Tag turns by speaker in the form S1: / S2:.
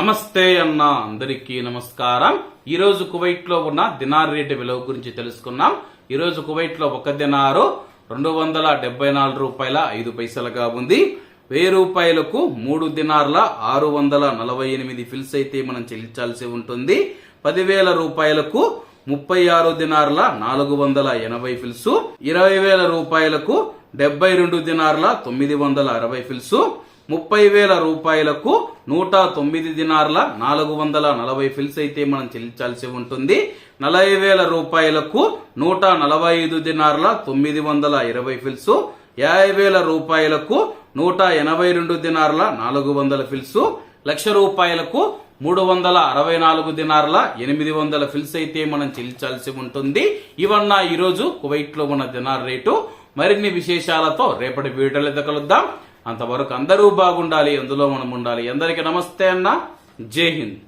S1: నమస్తే అన్న అందరికీ నమస్కారం. ఈ రోజు కువైట్ లో ఉన్న దినార్ రేటు విలువ గురించి తెలుసుకున్నాం. ఈ రోజు కువైట్ లో ఒక దినారు 274 రూపాయల 5 పైసలుగా ఉంది. 1000 రూపాయలకు 3 దినార్ల 648 ఫిల్స్ అయితే మనం చెల్లించాల్సి ఉంటుంది. 10,000 రూపాయలకు 36 దినార్ల 480 ఫిల్స్, 20,000 రూపాయలకు 72 దినార్ల 960 ఫిల్స్, 30,000 రూపాయలకు 109 దినార్ల 440 ఫిల్స్ అయితే మనం చెల్లించాల్సి ఉంటుంది. 40,000 రూపాయలకు 145 దినార్ల 920 ఫిల్స్, 50,000 రూపాయలకు 182 దినార్ల 400 ఫిల్స్, 1,00,000 రూపాయలకు 364 దినార్ల 800 ఫిల్స్ అయితే మనం చెల్లించాల్సి ఉంటుంది. ఇవన్న ఈ రోజు కువైట్ లో ఉన్న దినార్ రేటు. మరిన్ని విశేషాలతో రేపటి వీడియోలో కలుద్దాం. అంతవరకు అందరూ బాగుండాలి, అందులో మనం ఉండాలి. అందరికీ నమస్తే అన్న. జై హింద్.